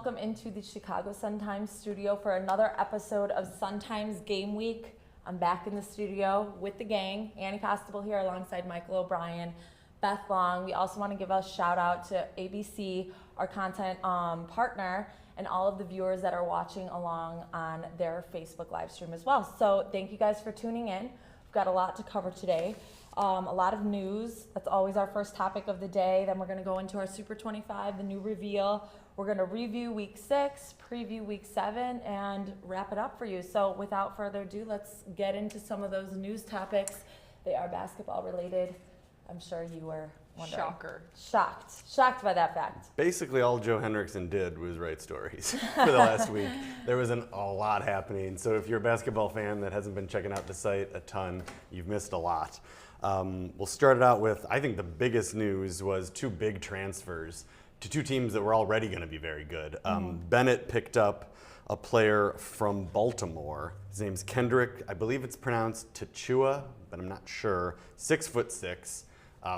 Welcome into the Chicago Sun-Times studio for another episode of Sun-Times Game Week. I'm back in the studio with the gang. Annie Costabile here alongside Michael O'Brien, Beth Long. We also want to give a shout out to ABC, our content partner, and all of the viewers that are watching along on their Facebook live stream as well. So thank you guys for tuning in. We've got a lot to cover today. A lot of news. That's always our first topic of the day. Then we're going to go into our Super 25, the new reveal. We're going to review Week 6, preview Week 7, and wrap it up for you. So without further ado, let's get into some of those news topics. They are basketball related. I'm sure you were wondering. Shocked by that fact. Basically, all Joe Henriksen did was write stories for the last week. There wasn't a lot happening. So if you're a basketball fan that hasn't been checking out the site a ton, you've missed a lot. We'll start it out with, I think the biggest news was two big transfers to two teams that were already going to be very good. Bennett picked up a player from Baltimore. His name's Kendrick. I believe it's pronounced Tachua, but I'm not sure. 6'6",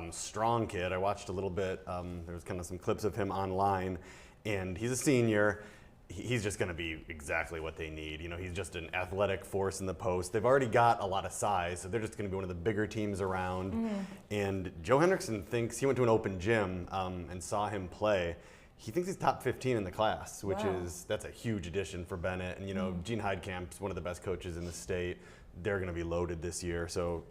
strong kid. I watched a little bit. There was kind of some clips of him online, and he's a senior. He's just going to be exactly what they need. You know, he's just an athletic force in the post. They've already got a lot of size, so they're just going to be one of the bigger teams around. And Joe Henriksen thinks, he went to an open gym and saw him play. He thinks he's top 15 in the class, which that's a huge addition for Bennett. And, you know, Gene Heidkamp's one of the best coaches in the state. They're going to be loaded this year, so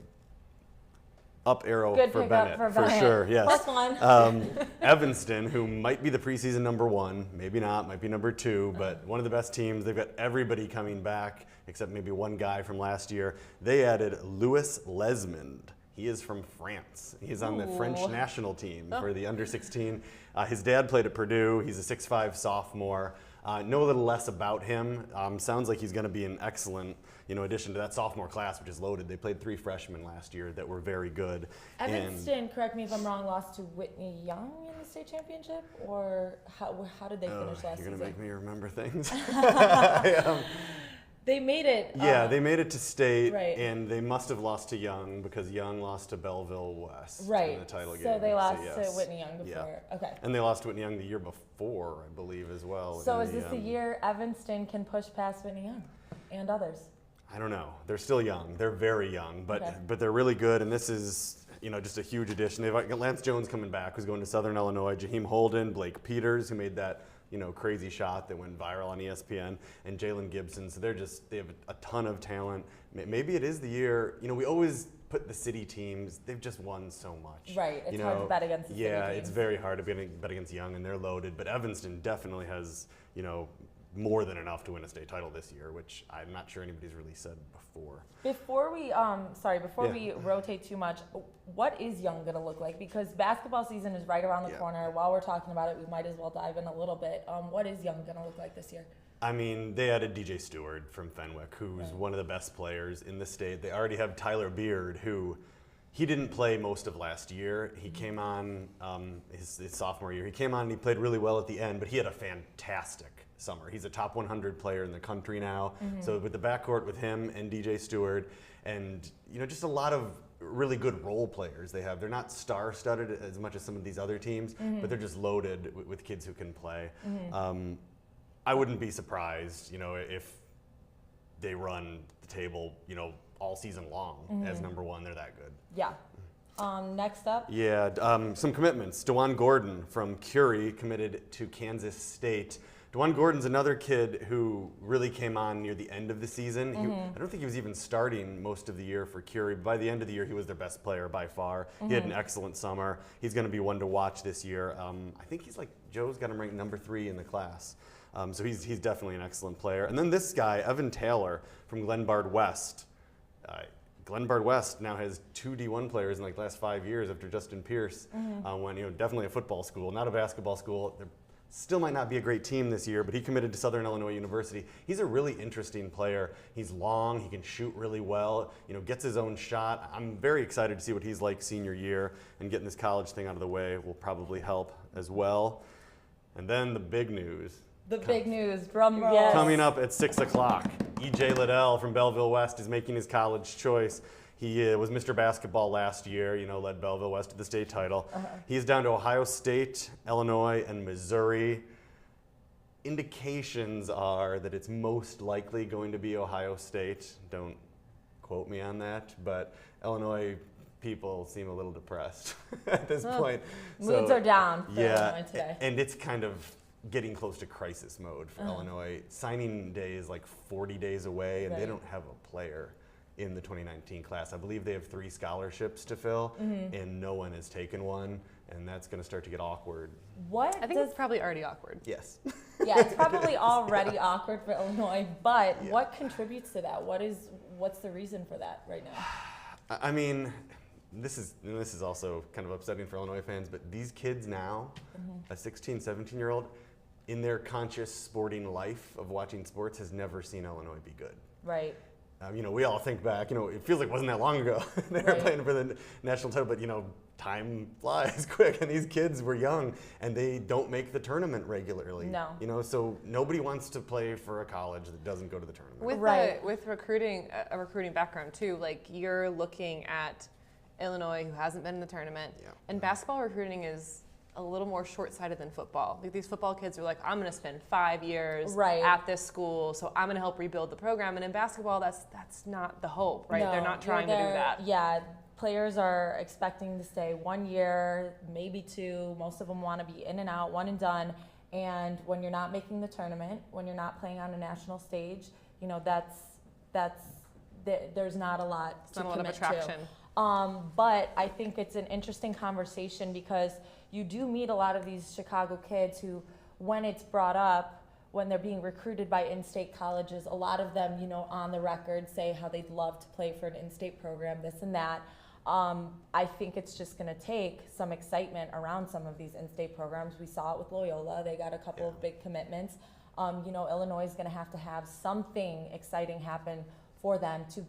up arrow for Bennett, for sure, yes. Plus one. Evanston, who might be the preseason number 1, maybe not, might be number 2, but one of the best teams. They've got everybody coming back except maybe one guy from last year. They added Louis Lesmond. He is from France. He's on the French national team for the under-16. His dad played at Purdue. He's a 6'5" sophomore. Know a little less about him. Sounds like he's going to be an excellent, addition to that sophomore class, which is loaded. They played 3 freshmen last year that were very good. Evanston, correct me if I'm wrong, lost to Whitney Young in the state championship, or how did they finish last season? You're going to make me remember things. They made it. Yeah, they made it to state, right. And they must have lost to Young because Young lost to Belleville West in the title game. So they lost to Whitney Young before. Yeah. Okay. And they lost to Whitney Young the year before, I believe, as well. So is this the year Evanston can push past Whitney Young and others? I don't know. They're still young. They're very young, but they're really good. And this is, just a huge addition. They've got Lance Jones coming back, who's going to Southern Illinois. Jaheim Holden, Blake Peters, who made that crazy shot that went viral on ESPN, and Jalen Gibson. So they have a ton of talent. Maybe it is the year. We always put the city teams. They've just won so much. Right. It's hard to bet against the city teams. It's very hard to bet against Young, and they're loaded. But Evanston definitely has more than enough to win a state title this year, which I'm not sure anybody's really said before. Before we we rotate too much, what is Young going to look like? Because basketball season is right around the corner. While we're talking about it, we might as well dive in a little bit. What is Young going to look like this year? I mean, they added DJ Stewart from Fenwick, who's one of the best players in the state. They already have Tyler Beard, who he didn't play most of last year. He came on his sophomore year. He came on and he played really well at the end, but he had a fantastic summer. He's a top 100 player in the country now. So with the backcourt with him and DJ Stewart, and just a lot of really good role players they have. They're not star-studded as much as some of these other teams, but they're just loaded with kids who can play. I wouldn't be surprised, if they run the table, all season long as number 1. They're that good. Yeah. Next up? Yeah, some commitments. DeJuan Gordon from Curie committed to Kansas State. DeJuan Gordon's another kid who really came on near the end of the season. I don't think he was even starting most of the year for Curie. But by the end of the year, he was their best player by far. He had an excellent summer. He's going to be one to watch this year. I think Joe's got him ranked number 3 in the class. So he's definitely an excellent player. And then this guy, Evan Taylor from Glenbard West. Glenbard West now has 2 D1 players in the last 5 years after Justin Pierce went, definitely a football school, not a basketball school. They're still might not be a great team this year, but he committed to Southern Illinois University. He's a really interesting player. He's long, he can shoot really well, gets his own shot. I'm very excited to see what he's like senior year, and getting this college thing out of the way will probably help as well. And then the big news. Drum roll. Coming up at 6 o'clock, E.J. Liddell from Belleville West is making his college choice. He was Mr. Basketball last year, led Belleville West to the state title. He's down to Ohio State, Illinois, and Missouri. indications are that it's most likely going to be Ohio State. Don't quote me on that, but Illinois people seem a little depressed at this point. Moods are down for yeah, Illinois today. And it's kind of getting close to crisis mode for Illinois. Signing day is like 40 days away, and they don't have a player in the 2019 class. I believe they have 3 scholarships to fill, and no one has taken one, and that's going to start to get awkward. I think it's probably already awkward. Yes. Yeah, it's probably already awkward for Illinois, but what contributes to that? What's the reason for that right now? I mean, this is also kind of upsetting for Illinois fans, but these kids now, a 16, 17-year-old, in their conscious sporting life of watching sports, has never seen Illinois be good. Right. We all think back, it feels like it wasn't that long ago they were playing for the national title, but time flies quick, and these kids were young, and they don't make the tournament regularly. No. So nobody wants to play for a college that doesn't go to the tournament. With recruiting, a recruiting background too, like you're looking at Illinois, who hasn't been in the tournament, and basketball recruiting is a little more short-sighted than football. Like these football kids are like, I'm going to spend 5 years at this school, so I'm going to help rebuild the program. And in basketball, that's not the hope, right? No, they're not trying to do that. Yeah, players are expecting to stay 1 year, maybe 2. Most of them want to be in and out, one and done. And when you're not making the tournament, when you're not playing on a national stage, there's not a lot to commit to. But I think it's an interesting conversation because you do meet a lot of these Chicago kids who, when it's brought up, when they're being recruited by in-state colleges, a lot of them, on the record say how they'd love to play for an in-state program, this and that. I think it's just going to take some excitement around some of these in-state programs. We saw it with Loyola. They got a couple of big commitments. Illinois is going to have something exciting happen for them to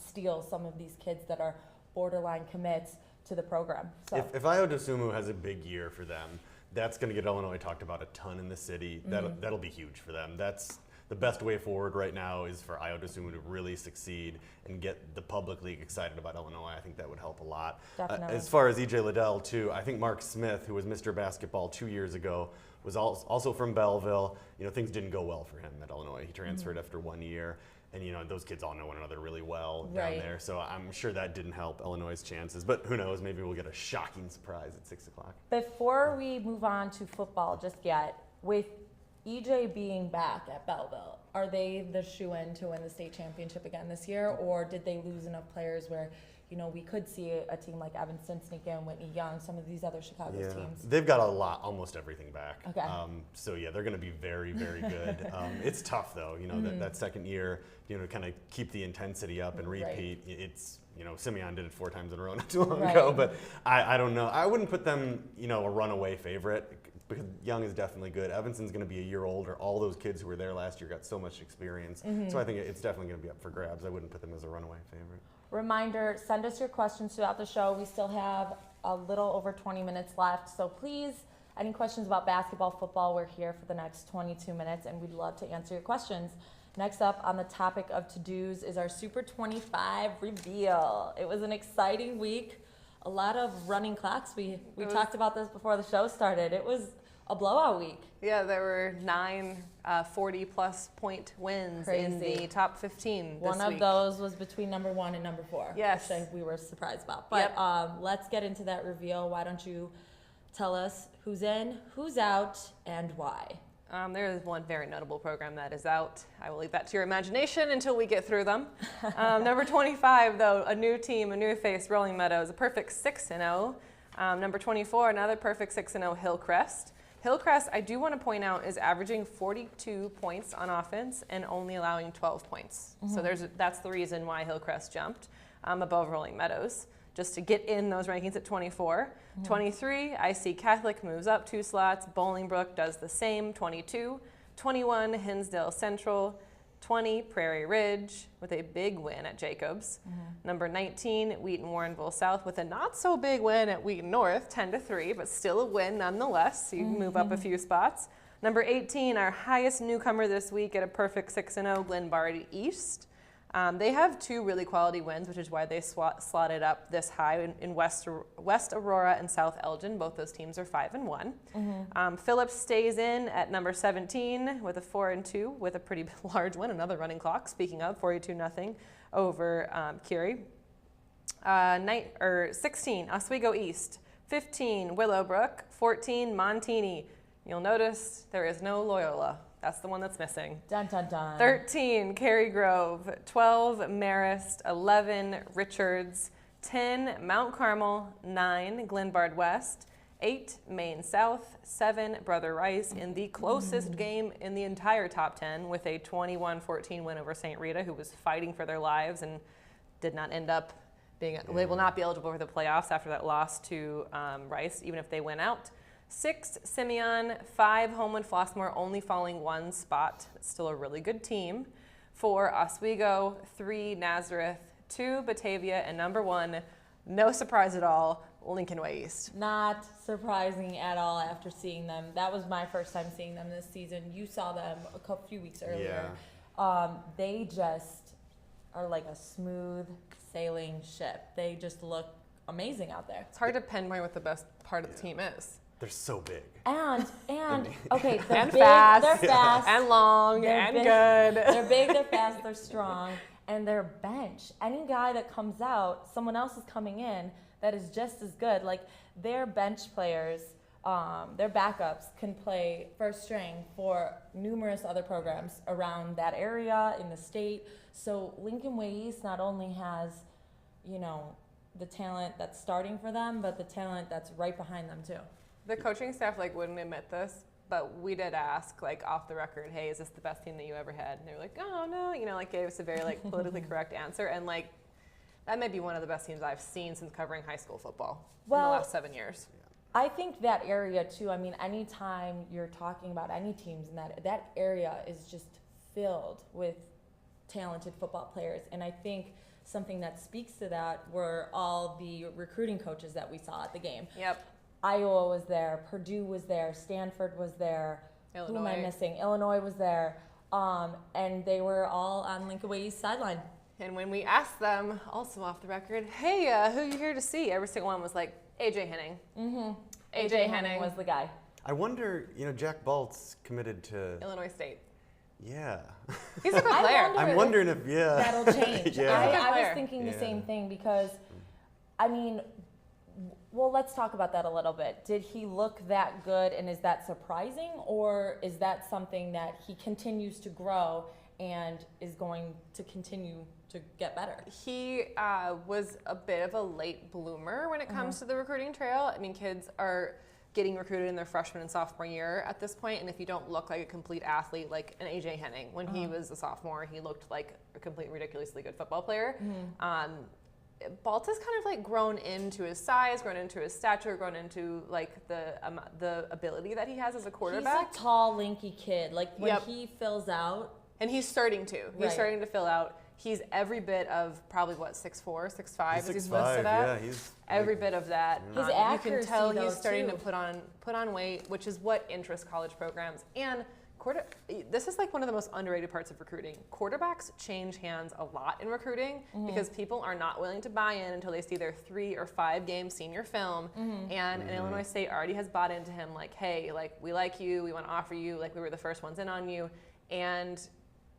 steal some of these kids that are borderline commits to the program. So. If Ayo Dosunmu has a big year for them, that's going to get Illinois talked about a ton in the city. That'll be huge for them. That's the best way forward right now, is for Ayo Dosunmu to really succeed and get the public league excited about Illinois. I think that would help a lot. Definitely. As far as E.J. Liddell, too, I think Mark Smith, who was Mr. Basketball 2 years ago, was also from Belleville. Things didn't go well for him at Illinois. He transferred after 1 year. And those kids all know one another really well down there, so I'm sure that didn't help Illinois' chances. But who knows? Maybe we'll get a shocking surprise at 6 o'clock. Before we move on to football just yet, with EJ being back at Belleville, are they the shoo-in to win the state championship again this year, or did they lose enough players where we could see a team like Evanston sneak in, Whitney Young, some of these other Chicago teams? They've got almost everything back. Okay. So they're going to be very, very good. It's tough though, that second year, to kind of keep the intensity up and repeat. It's, Simeon did it 4 times in a row not too long ago, but I don't know. I wouldn't put them, a runaway favorite, because Young is definitely good. Evanston's going to be a year older. All those kids who were there last year got so much experience. So I think it's definitely going to be up for grabs. I wouldn't put them as a runaway favorite. Reminder, send us your questions throughout the show. We still have a little over 20 minutes left. So please, any questions about basketball, football, we're here for the next 22 minutes, and we'd love to answer your questions. Next up on the topic of to-dos is our Super 25 reveal. It was an exciting week. A lot of running clocks. We talked about this before the show started. It was a blowout week. Yeah, there were 9 40-plus point wins in the top 15 this week. One of those was between number 1 and number 4. Yes. Which we were surprised about. But let's get into that reveal. Why don't you tell us who's in, who's out, and why? There is one very notable program that is out. I will leave that to your imagination until we get through them. Number 25, though, a new team, a new face, Rolling Meadows, a perfect 6-0. Number 24, another perfect 6-0, Hillcrest. Hillcrest, I do want to point out, is averaging 42 points on offense and only allowing 12 points. So that's the reason why Hillcrest jumped above Rolling Meadows, just to get in those rankings at 24. 23, I see Catholic moves up 2 slots. Bolingbrook does the same, 22. 21, Hinsdale Central. 20, Prairie Ridge with a big win at Jacobs. Number 19, Wheaton Warrenville South with a not so big win at Wheaton North, 10-3, but still a win nonetheless. So you can move up a few spots. Number 18, our highest newcomer this week at a perfect 6-0, Glenbard East. They have 2 really quality wins, which is why they slotted up this high in West Aurora and South Elgin. Both those teams are 5-1. Phillips stays in at number 17 with a 4-2 with a pretty large win. Another running clock. Speaking of 42-0 over Curie. 16 Oswego East, 15 Willowbrook, 14 Montini. You'll notice there is no Loyola. That's the one that's missing. Dun, dun, dun. 13, Cary Grove. 12, Marist. 11, Richards. 10, Mount Carmel. 9, Glenbard West. 8, Maine South. 7, Brother Rice in the closest game in the entire top 10 with a 21-14 win over St. Rita, who was fighting for their lives and did not end up being, they will not be eligible for the playoffs after that loss to Rice, even if they win out. 6, Simeon. 5, Homewood Flossmoor, only falling 1 spot. It's still a really good team. 4, Oswego. 3, Nazareth. 2, Batavia. And number 1, no surprise at all, Lincoln Way East. Not surprising at all after seeing them. That was my first time seeing them this season. You saw them a few weeks earlier. Yeah. They just are like a smooth sailing ship. They just look amazing out there. It's hard to pinpoint what the best part of the team is. They're so big. And okay, they're And big, fast. they're fast, And long, they're and big, good. They're big, they're fast, they're strong, and their bench. Any guy that comes out, someone else is coming in that is just as good. Like their bench players, their backups can play first string for numerous other programs around that area in the state. So Lincoln Way East not only has, the talent that's starting for them, but the talent that's right behind them too. The coaching staff wouldn't admit this, but we did ask off the record, hey, is this the best team that you ever had? And they were like, oh no, gave us a very politically correct answer, and that may be one of the best teams I've seen since covering high school football in the last 7 years. I think that area too. I mean, anytime you're talking about any teams in that area is just filled with talented football players, and I think something that speaks to that were all the recruiting coaches that we saw at the game. Yep. Iowa was there, Purdue was there, Stanford was there. Illinois. Who am I missing? Illinois was there, and they were all on Lincoln Way East sideline. And when we asked them, also off the record, hey, who are you here to see? Every single one was like, AJ Henning. Mm-hmm. AJ Henning was the guy. I wonder, Jack Balt's committed to Illinois State. Yeah. He's a good player. I'm wondering if that'll change. Yeah. I was thinking the same thing because, let's talk about that a little bit. Did he look that good, and is that surprising, or is that something that he continues to grow and is going to continue to get better? He was a bit of a late bloomer when it comes to the recruiting trail. Kids are getting recruited in their freshman and sophomore year at this point, and if you don't look like a complete athlete like an AJ Henning, when he was a sophomore, he looked like a complete ridiculously good football player. Balt has kind of grown into his size, grown into his stature, grown into the ability that he has as a quarterback. He's a tall, lanky kid. When he fills out, and he's starting to. He's Right. starting to fill out. He's every bit of probably 6'4", 6'5", as he's 6'5", listed at. yeah, he's every bit of that. His you accuracy, can tell though, he's starting too. to put on weight, which is what interests college programs. And this is one of the most underrated parts of recruiting. Quarterbacks change hands a lot in recruiting because people are not willing to buy in until they see their 3 or 5 game senior film. And Illinois State already has bought into him, hey, we like you, we want to offer you, we were the first ones in on you. And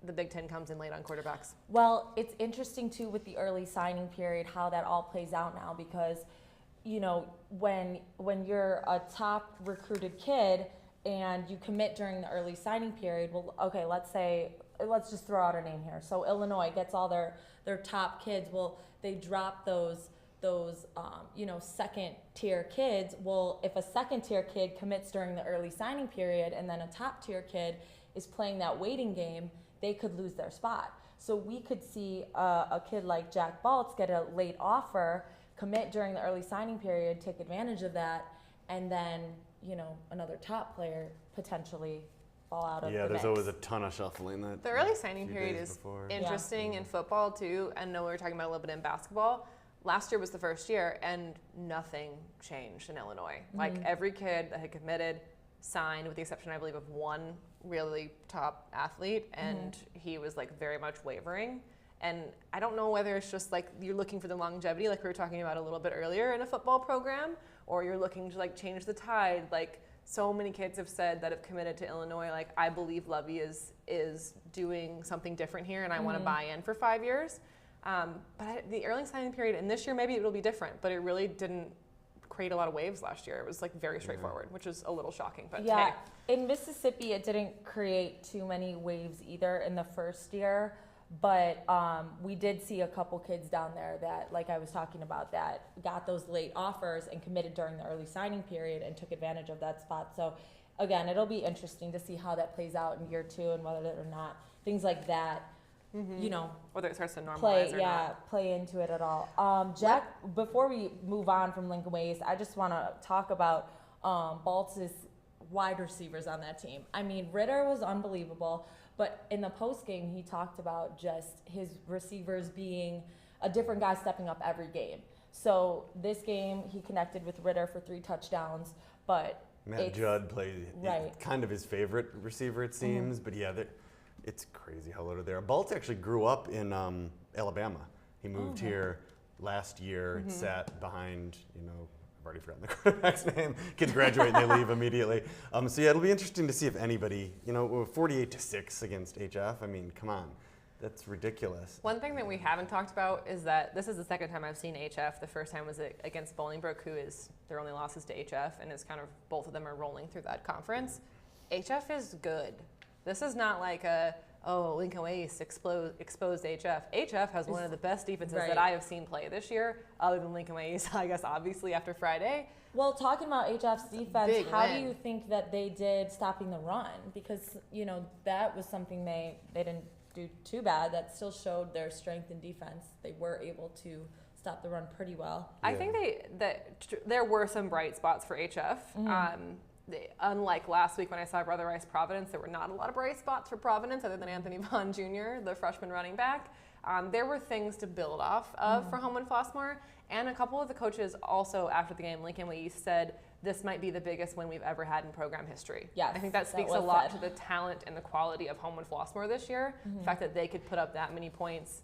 the Big Ten comes in late on quarterbacks. Well, it's interesting too with the early signing period how that all plays out now because, when you're a top recruited kid and you commit during the early signing period, well, okay, let's just throw out a name here. So Illinois gets all their top kids. Well, they drop those second tier kids. Well, if a second tier kid commits during the early signing period and then a top tier kid is playing that waiting game, they could lose their spot. So we could see a kid like Jack Baltz get a late offer, commit during the early signing period, take advantage of that, and then, another top player potentially fall out of the there's mix. always a ton of shuffling. The early signing few period days is before. interesting in football too. I know we were talking about a little bit in basketball. Last year was the first year, and nothing changed in Illinois. Every kid that had committed signed, with the exception, I believe, of one really top athlete, and he was very much wavering. And I don't know whether it's just like you're looking for the longevity, like we were talking about a little bit earlier in a football program, or you're looking to like change the tide. Like so many kids have said that have committed to Illinois, like I believe Lovey is doing something different here, and I want to buy in for 5 years. The early signing period, and this year maybe it'll be different, but it really didn't create a lot of waves last year. It was like very straightforward, which is a little shocking. But yeah, hey. In Mississippi, it didn't create too many waves either in the first year. But we did see a couple kids down there that, like I was talking about, that got those late offers and committed during the early signing period and took advantage of that spot. So, again, it'll be interesting to see how that plays out in year 2 and whether or not things like that, you know, whether it starts to normalize or not. play into it at all. Jack, before we move on from Lincoln Waste, I just want to talk about Baltz's wide receivers on that team. I mean, Ritter was unbelievable. But in the post game, he talked about just his receivers being a different guy stepping up every game. So this game, he connected with Ritter for 3 touchdowns, but Matt Judd played kind of his favorite receiver, it seems. But yeah, it's crazy how loaded they are. Baltz actually grew up in Alabama. He moved here last year, sat behind, I've already forgotten the quarterback's name. Kids graduate and they leave immediately. So yeah, it'll be interesting to see if anybody, 48-6 against HF. I mean, come on, that's ridiculous. One thing that we haven't talked about is that this is the second time I've seen HF. The first time was against Bolingbrook, who is their only losses to HF, and it's kind of both of them are rolling through that conference. HF is good. This is not like Lincoln Waste exposed HF. HF has one of the best defenses that I have seen play this year, other than Lincoln Waste, I guess, obviously, after Friday. Well, talking about HF's defense, how do you think that they did stopping the run? Because, that was something they didn't do too bad. That still showed their strength in defense. They were able to stop the run pretty well. I think there were some bright spots for HF. Unlike last week when I saw Brother Rice Providence, there were not a lot of bright spots for Providence other than Anthony Vaughn Jr., the freshman running back. There were things to build off of for Homewood Flossmoor, and a couple of the coaches also after the game, Lincoln Waste, said this might be the biggest win we've ever had in program history. Yes, I think that speaks a lot to the talent and the quality of Homewood Flossmoor this year. The fact that they could put up that many points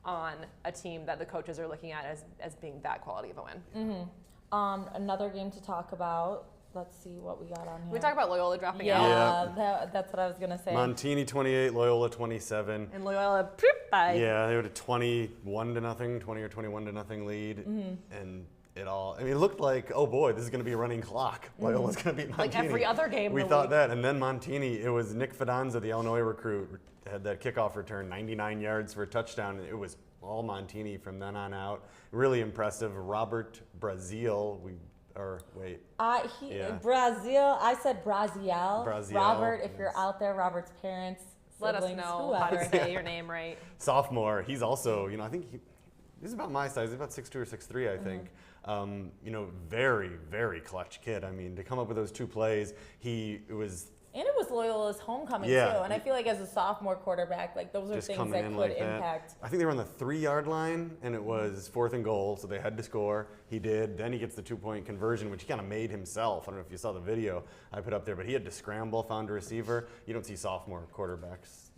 on a team that the coaches are looking at as being that quality of a win. Another game to talk about. Let's see what we got on here. We talk about Loyola dropping out. Yeah, that's what I was going to say. Montini 28, Loyola 27. And Loyola, bye. Yeah, they had a 21-0, 20 or 21-0 lead. And it looked like, oh boy, this is going to be a running clock. Loyola's going to beat Montini. Like every other game. We thought that. And then Montini, it was Nick Fidanza, the Illinois recruit, had that kickoff return, 99 yards for a touchdown. And it was all Montini from then on out. Really impressive. Robert Brazil, Brazil. I said Braziel. Robert, if yes. you're out there, Robert's parents, let us know how to say your name right. Sophomore. He's also, I think he's about my size. He's about 6'2" or 6'3", I think. Very, very clutch kid. I mean, to come up with those 2 plays, and it was Loyola's homecoming too. And I feel like as a sophomore quarterback, like those are things that could impact. I think they were on the 3-yard line, and it was 4th and goal, so they had to score. He did. Then he gets the 2-point conversion, which he kind of made himself. I don't know if you saw the video I put up there, but he had to scramble, found a receiver. You don't see sophomore quarterbacks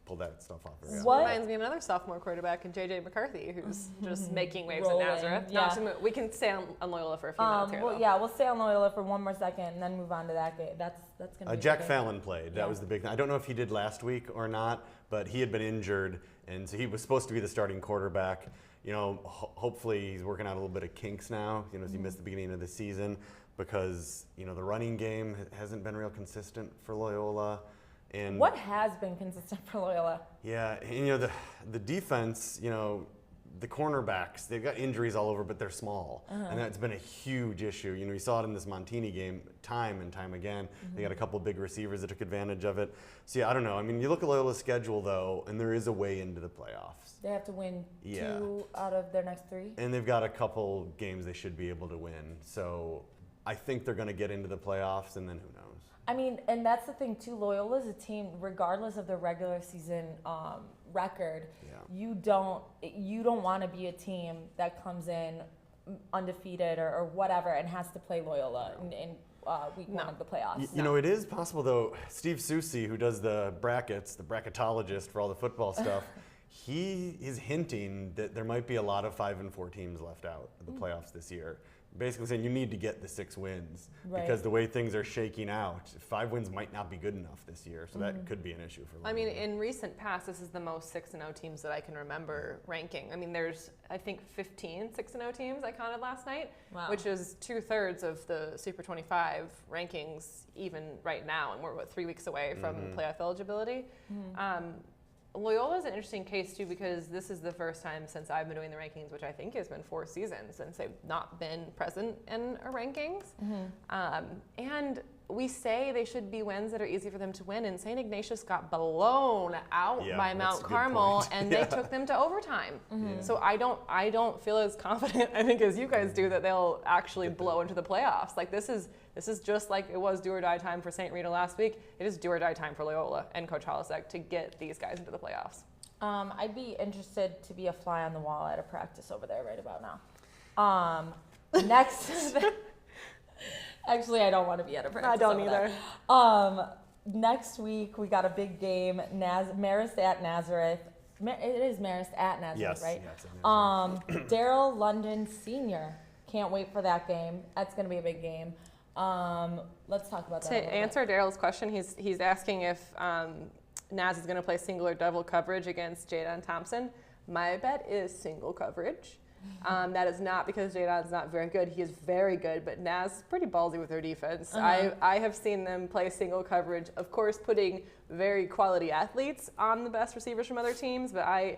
pull that stuff off. What reminds me of another sophomore quarterback in JJ McCarthy, who's just making waves at Nazareth. Yeah. We can stay on Loyola for a few minutes here. We'll stay on Loyola for one more second and then move on to that game. That's gonna be Jack Fallon played. That was the big thing. I don't know if he did last week or not, but he had been injured, and so he was supposed to be the starting quarterback. Hopefully he's working out a little bit of kinks now. As he missed the beginning of the season because the running game hasn't been real consistent for Loyola. And what has been consistent for Loyola? Yeah, and the defense, the cornerbacks, they've got injuries all over, but they're small. And that's been a huge issue. You saw it in this Montini game time and time again. They got a couple big receivers that took advantage of it. So yeah, I don't know. I mean, you look at Loyola's schedule though, and there is a way into the playoffs. They have to win 2 out of their next 3. And they've got a couple games they should be able to win. So I think they're going to get into the playoffs, and then who knows? I mean, and that's the thing too. Loyola's a team, regardless of their regular season record. You don't want to be a team that comes in undefeated or whatever and has to play Loyola in week 1 of the playoffs. It is possible though. Steve Susi, who does the brackets, the bracketologist for all the football stuff, he is hinting that there might be a lot of 5 and 4 teams left out of the playoffs this year. Basically saying you need to get the 6 wins because the way things are shaking out, 5 wins might not be good enough this year, so that could be an issue for Loyola. I mean, in recent past, this is the most 6-0 teams that I can remember ranking. I mean, there's, I think, 15 6-0 teams I counted last night, which is 2/3 of the Super 25 rankings even right now, and we're, 3 weeks away from playoff eligibility. Loyola is an interesting case too because this is the first time since I've been doing the rankings, which I think has been 4 seasons since they've not been present in our rankings. And we say they should be wins that are easy for them to win, and St. Ignatius got blown out by Mount Carmel, and they took them to overtime. So I don't feel as confident, I think, as you guys do that they'll actually blow into the playoffs. Like this is just like it was do or die time for St. Rita last week. It is do or die time for Loyola and Coach Halasek to get these guys into the playoffs. I'd be interested to be a fly on the wall at a practice over there right about now. Next. Actually, I don't want to be at a practice. I don't either. Next week, we got a big game, Marist at Nazareth. It is Marist at Nazareth, right? Yes, Daryl London Sr. Can't wait for that game. That's going to be a big game. Let's talk about that. To answer Daryl's question, he's asking if Naz is going to play single or double coverage against Jadon Thompson. My bet is single coverage. That is not because Jadon's not very good. He is very good, but Naz is pretty ballsy with their defense. I have seen them play single coverage, of course, putting very quality athletes on the best receivers from other teams. But I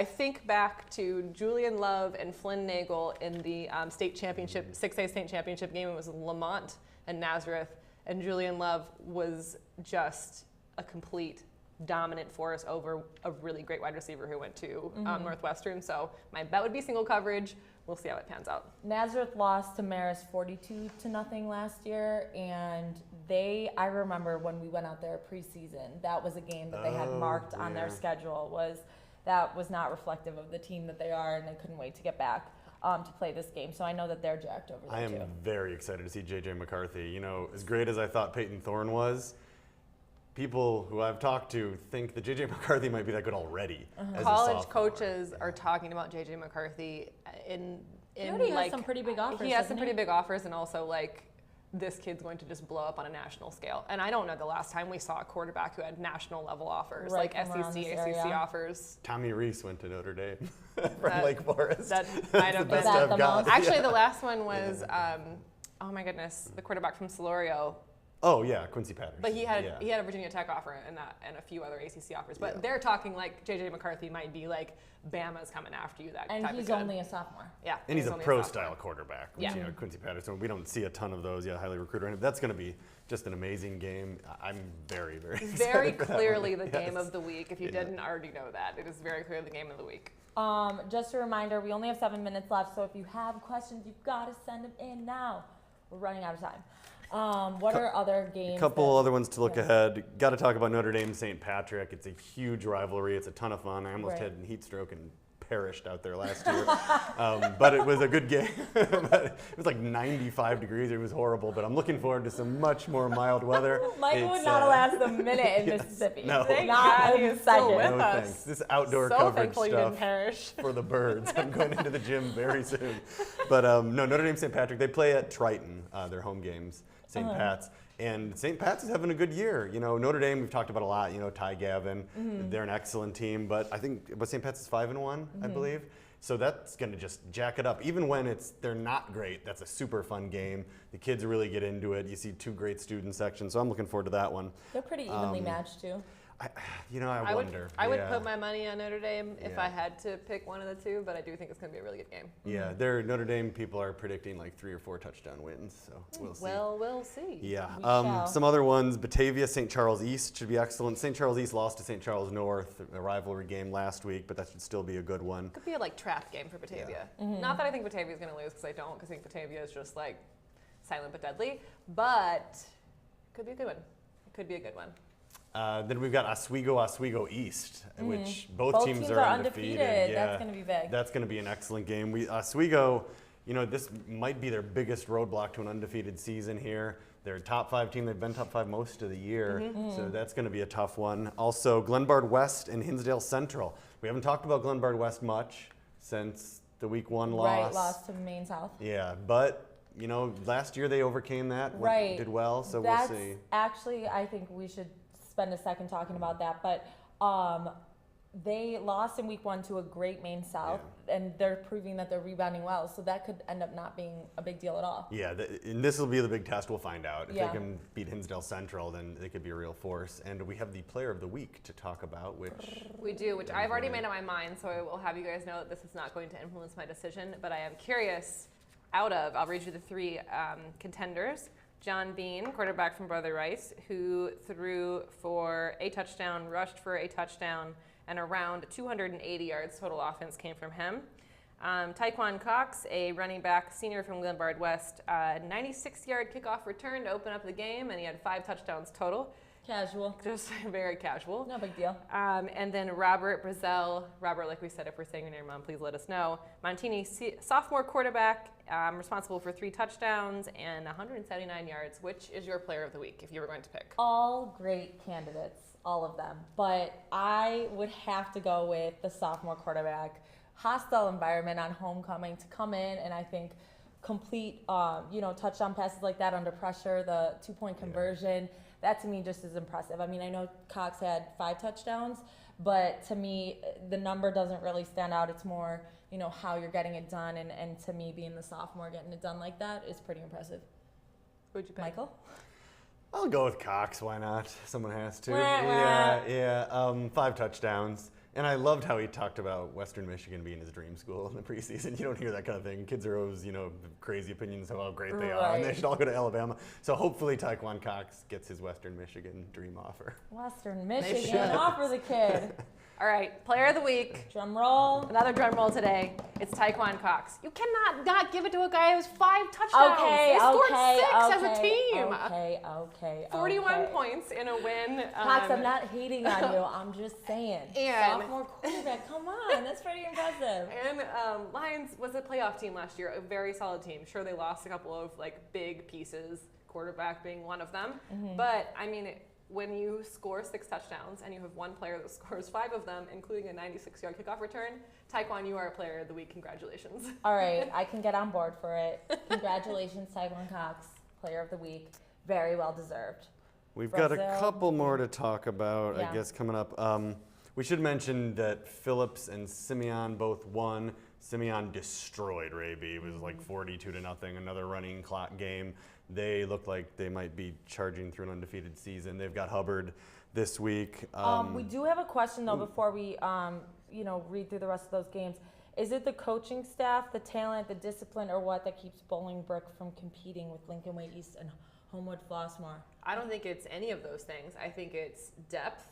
think back to Julian Love and Flynn Nagel in the state championship, 6A state championship game. It was Lamont and Nazareth, and Julian Love was just a complete dominant force over a really great wide receiver who went to Northwestern. So my bet would be single coverage. We'll see how it pans out. Nazareth lost to Marist 42-0 last year, and I remember when we went out there preseason, that was a game that they had marked on their schedule. That was not reflective of the team that they are, and they couldn't wait to get back to play this game. So I know that they're jacked over there too. I am very excited to see J.J. McCarthy. You know, as great as I thought Peyton Thorne was, people who I've talked to think that J.J. McCarthy might be that good already. As College coaches are talking about J.J. McCarthy He already has some pretty big offers. He has some pretty big offers, and also like this kid's going to just blow up on a national scale. And I don't know the last time we saw a quarterback who had national level offers, like SEC, ACC offers. Tommy Reese went to Notre Dame from Lake Forest. That might have been I've got. Actually, the last one was, oh my goodness, the quarterback from Solorio. Oh yeah, Quincy Patterson. But he had a Virginia Tech offer and a few other ACC offers. But they're talking like J.J. McCarthy might be like Bama's coming after you. And he's only a sophomore. Yeah, and he's a pro-style quarterback. Which, Yeah, Quincy Patterson. We don't see a ton of those. Yeah, highly recruited. That's going to be just an amazing game. I'm very, very excited. Very clearly the game of the week. If you didn't already know that, it is very clearly the game of the week. Just a reminder, we only have 7 minutes left, so if you have questions, you've got to send them in now. We're running out of time. What are other games? A couple other ones to look ahead. Got to talk about Notre Dame St. Patrick. It's a huge rivalry. It's a ton of fun. I almost had a heat stroke and perished out there last year. But it was a good game. It was like 95 degrees. It was horrible. But I'm looking forward to some much more mild weather. Michael would not last a minute in Mississippi. No. Thank Not God a he is second. still with No us. thanks. This outdoor So coverage thankful you didn't stuff perish. for the birds. I'm going into the gym very soon. But no, Notre Dame St. Patrick, they play at Triton, their home games, St. Pat's. And St. Pat's is having a good year. You know, Notre Dame, we've talked about a lot. You know, Ty Gavin, they're an excellent team. But I think St. Pat's is 5-1, I believe. So that's going to just jack it up. Even when they're not great, that's a super fun game. The kids really get into it. You see 2 great student sections. So I'm looking forward to that one. They're pretty evenly matched too. I wonder. I would put my money on Notre Dame if I had to pick one of the two, but I do think it's going to be a really good game. Yeah, Notre Dame people are predicting like 3 or 4 touchdown wins, so we'll see. Well, we'll see. Yeah. Some other ones, Batavia, St. Charles East should be excellent. St. Charles East lost to St. Charles North, a rivalry game last week, but that should still be a good one. Could be a trap game for Batavia. Not that I think Batavia is going to lose, because I don't, because I think Batavia is just like silent but deadly, but could be a good one. It could be a good one. Then we've got Oswego East, which both teams are undefeated. Yeah, that's going to be big. That's going to be an excellent game. Oswego, this might be their biggest roadblock to an undefeated season here. They're a top 5 team. They've been top 5 most of the year, so that's going to be a tough one. Also, Glenbard West and Hinsdale Central. We haven't talked about Glenbard West much since the week 1 loss. Right, lost to Maine South. Yeah, but last year they overcame that. Right. Did well, so That's we'll see. Actually, I think we should spend a second talking about that. But they lost in week 1 to a great Maine South, and they're proving that they're rebounding well. So that could end up not being a big deal at all. Yeah, and this will be the big test. We'll find out. If Yeah. they can beat Hinsdale Central, then they could be a real force. And we have the player of the week to talk about, which... We do, which I've already made up my mind, so I will have you guys know that this is not going to influence my decision. But I am curious, I'll read you the 3 contenders. John Bean, quarterback from Brother Rice, who threw for a touchdown, rushed for a touchdown, and around 280 yards total offense came from him. Taekwon Cox, a running back, senior from Glenbard West, 96-yard kickoff return to open up the game, and he had 5 touchdowns total. Casual. Just very casual. No big deal. And then Robert Brazel. Robert, like we said, if we're saying your name wrong, please let us know. Montini, sophomore quarterback, responsible for 3 touchdowns and 179 yards. Which is your player of the week if you were going to pick? All great candidates, all of them. But I would have to go with the sophomore quarterback. Hostile environment on homecoming to come in and I think complete, touchdown passes like that under pressure, the 2-point conversion. That to me just is impressive. I mean, I know Cox had 5 touchdowns, but to me, the number doesn't really stand out. It's more, how you're getting it done. And to me, being the sophomore, getting it done like that is pretty impressive. Who'd you pick? Michael? I'll go with Cox. Why not? Someone has to. Wah, wah. Yeah. 5 touchdowns. And I loved how he talked about Western Michigan being his dream school in the preseason. You don't hear that kind of thing. Kids are always, crazy opinions of how great they are, and they should all go to Alabama. So hopefully Taekwon Cox gets his Western Michigan dream offer. Western Michigan, offer the kid. All right, player of the week. Drum roll. Another drum roll today. It's Taekwon Cox. You cannot not give it to a guy who has 5 touchdowns. They scored 6 as a team. Okay. 41 points in a win. Cox, I'm not hating on you. I'm just saying. And sophomore quarterback, come on. That's pretty impressive. And Lions was a playoff team last year, a very solid team. Sure, they lost a couple of big pieces, quarterback being one of them. Mm-hmm. But, I mean, when you score 6 touchdowns and you have one player that scores 5 of them, including a 96-yard kickoff return, Taekwon, you are a player of the week. Congratulations. All right, I can get on board for it. Congratulations, Taekwon Cox, player of the week. Very well deserved. We've got a couple more to talk about, I guess, coming up. We should mention that Phillips and Simeon both won. Simeon destroyed Raby. It was 42-0, another running clock game. They look like they might be charging through an undefeated season. They've got Hubbard this week. We do have a question, though, before we read through the rest of those games. Is it the coaching staff, the talent, the discipline, or what that keeps Bolingbrook from competing with Lincoln Way East and Homewood Flossmoor? I don't think it's any of those things. I think it's depth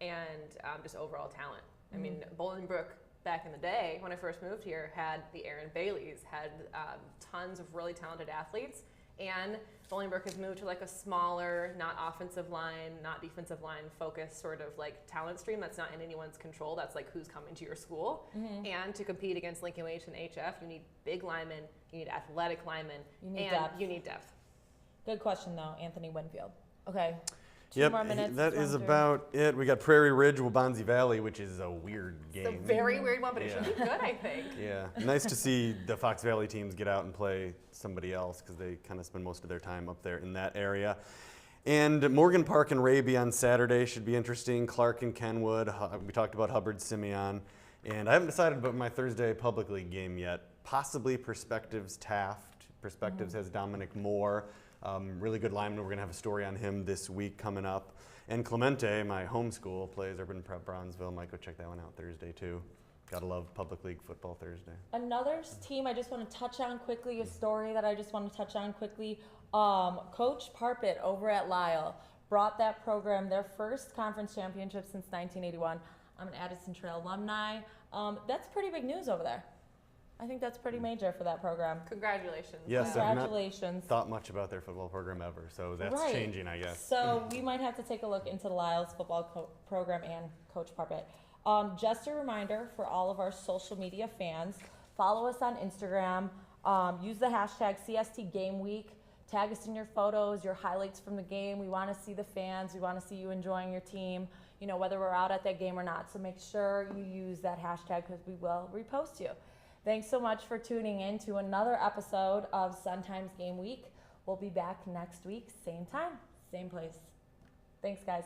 and just overall talent. I mean, Bolingbrook back in the day when I first moved here had the Aaron Baileys, had tons of really talented athletes, and Bolingbrook has moved to a smaller, not offensive line, not defensive line focused sort of talent stream that's not in anyone's control. That's who's coming to your school. Mm-hmm. And to compete against Lincoln Way and HF, you need big linemen, you need athletic linemen, you need depth. Good question, though, Anthony Winfield. Okay. 2 Yep, more minutes. that is about it. We got Prairie Ridge, Waubonsie Valley, which is a weird game. It's a very weird one, but it should be good, I think. Yeah, nice to see the Fox Valley teams get out and play somebody else because they kind of spend most of their time up there in that area. And Morgan Park and Raby on Saturday should be interesting. Clark and Kenwood. We talked about Hubbard, Simeon. And I haven't decided about my Thursday public league game yet. Possibly Perspectives Taft. Perspectives has Dominic Moore. Really good lineman. We're going to have a story on him this week coming up. And Clemente, my home school, plays Urban Prep Bronzeville. Might go check that one out Thursday, too. Gotta love public league football Thursday. Another team I just want to touch on quickly, a story that I just want to touch on quickly. Coach Parpet over at Lyle brought that program their first conference championship since 1981. I'm an Addison Trail alumni. That's pretty big news over there. I think that's pretty major for that program. Congratulations. Yes, congratulations. I've not thought much about their football program ever, so that's changing, I guess. So we might have to take a look into the Lyle's football program and Coach Parpet. Just a reminder for all of our social media fans, follow us on Instagram. Use the hashtag CST Game Week. Tag us in your photos, your highlights from the game. We want to see the fans. We want to see you enjoying your team. whether we're out at that game or not. So make sure you use that hashtag because we will repost you. Thanks so much for tuning in to another episode of Sun Times Game Week. We'll be back next week, same time, same place. Thanks, guys.